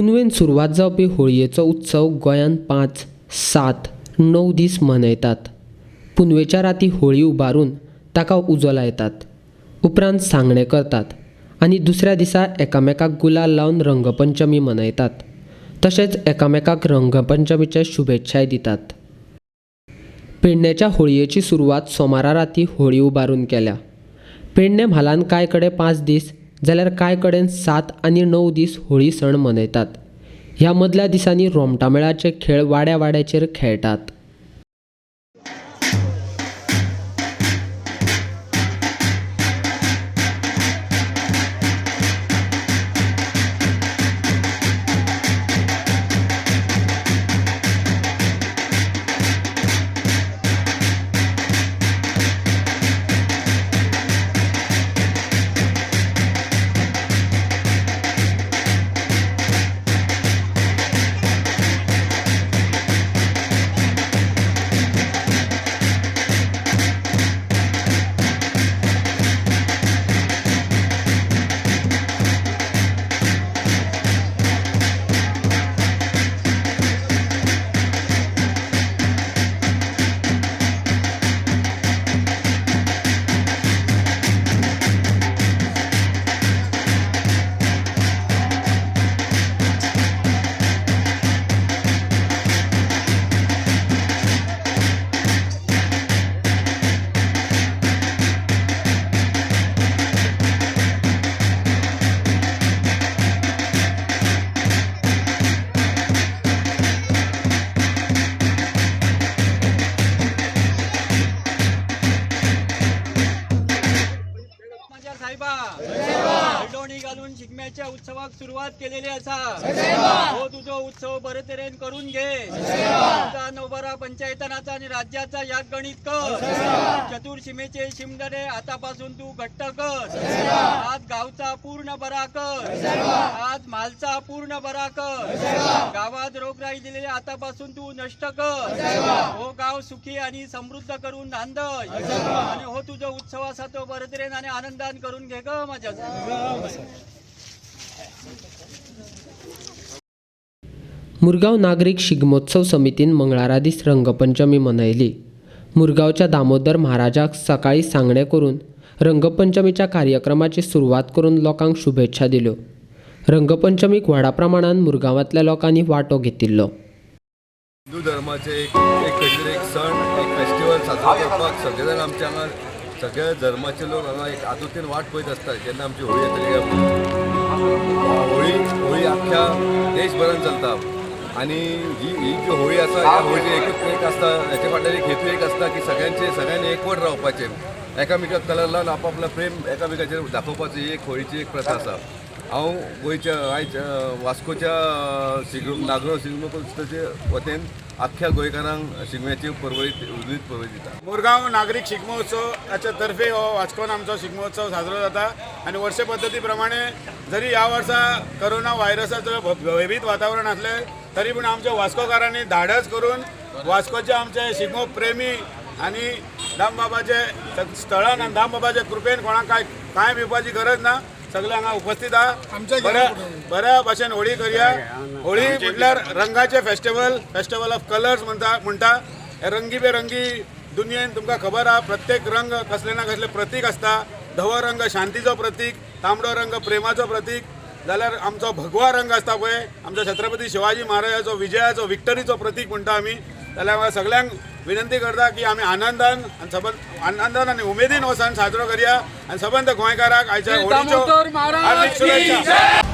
पुनवेन सुरवात जावपी होळयेचो उत्सव गोंयांत 5, 7, 9 दीस मनयतात। पुनवेच्या राती होळी उबारून ताका उजो लायतात, उपरांत सांगणे करतात आनी दुसऱ्या दिसा एकामेकाक गुलाल लावन रंगपंचमी मनयतात। तशेंच एकामेकाक रंगपंचमीचे शुभेच्छाय दितात। पेडणेच्या होळयेची सुरवात सोमारा राती होळी उबारून केल्या। पेडणे म्हालान कांय कडेन 5 दीस जाल्यार कांय कडेन 7 आनी 9 दीस होळी सण मनयतात। ह्या मदल्या दिसांनी रोमटामेळाचे खेळ वाड्या वाड्याचेर खेळटात। हळदोणी घालून शिगम्याच्या उत्सवाक सुरुवात केलेली असा। हो तुझो उत्सव बरे तरेन करून घे। तुझा नवबारा पंचायतनाचा आणि राज्याचा याद गणित कर। चतुर्शिमेचे शिमगडे आतापासून तू घट्ट कर। आज गावचा पूर्ण बरा कर। आज मालचा पूर्ण बरा कर। गावात रोगराई दिलेली आतापासून तू नष्ट कर। हो गाव सुखी आणि समृद्ध करून नांदय आणि हो तुझा उत्सव असा तो बरे तरेन आणि आनंदान करून घे ग माझ्या। मुरगांव नागरिक शिगमोत्सव समितीन मंगळारा दीस रंगपंचमी मनयली। मुरगांवच्या दामोदर महाराजाक सकाळी सांगणे करून रंगपंचमीच्या कार्यक्रमाची सुरवात करून लोकांक शुभेच्छा दिल्यो। रंगपंचमीक व्हडा प्रमाणात मुरगांवांतल्या लोकांनी वांटो घेतिल्लो। हिंदू धर्माचे एक सण, एक फेस्टिवल साजरो करपाक सगळे जाण आमच्या हांगा सगळ्या धर्माचे लोक हांगा एक आतुरतेन वाट पळयत आसतात। जेन्ना आमची होळी येतली होळी आख्या देशभरान चलता आणि ही जी होळी आसा ह्या होळीचे एक आसता, हेचे फाटल्यान एक हेतू एक आसता की सगळ्यांनी एकवट रावपाचें, एकामेकाक कलर लावन आपापला प्रेम एकामेकाचेर दाखोवपाची एक होळीची एक प्रथा आसा। हांव गोंयच्या आयज वास्कोच्या नागरो शिगमोत्सवाचे वतीन आख्या गोंयकारांक शिगम्याची उर्दीत पर्वळी दिता। मुरगांव नागरिक शिगमोत्सवाच्या तर्फे हो वास्कोन आमचो शिगमोत्सव साजरो जाता आणि वर्षे पद्दती प्रमाणे जरी ह्या वर्सा कोरोना व्हायरसाचो भयभीत वातावरण असले तरी पण आमच्या वास्कोकारांनी धाडस करून वास्कोचे आमचे शिगमो प्रेमी आणि दामबाबाचे स्थळान आणि दामबाबाच्या कृपेन कोणाक कांय पिवपाची गरज ना, सगळे हांगा उपस्थित आहा। बऱ्या भाशेन होळी करया। होळी म्हटल्यार रंगाचे फेस्टिवल ऑफ कलर्स म्हणटा। हे रंगीबेरंगी दुनियेन तुमकां खबर आहा प्रत्येक रंग कसले ना कसले प्रतीक आसता। धवो रंग शांतीचो प्रतीक, तांबडो रंग प्रेमाचो प्रतीक, जाल्यार आमचो भगवा रंग आसता पळय आमच्या छत्रपती शिवाजी महाराजाचो विजयाचो विक्टरीचो प्रतीक म्हणटा आमी। जाल्यार सगळ्यांक विनंती करता की आमी आनंदान आणि उमेदीन हो सण साजरो करया आणि सबंद गोंयकाराक आयच्या होळीच्यो हार्दिक शुभेच्छा।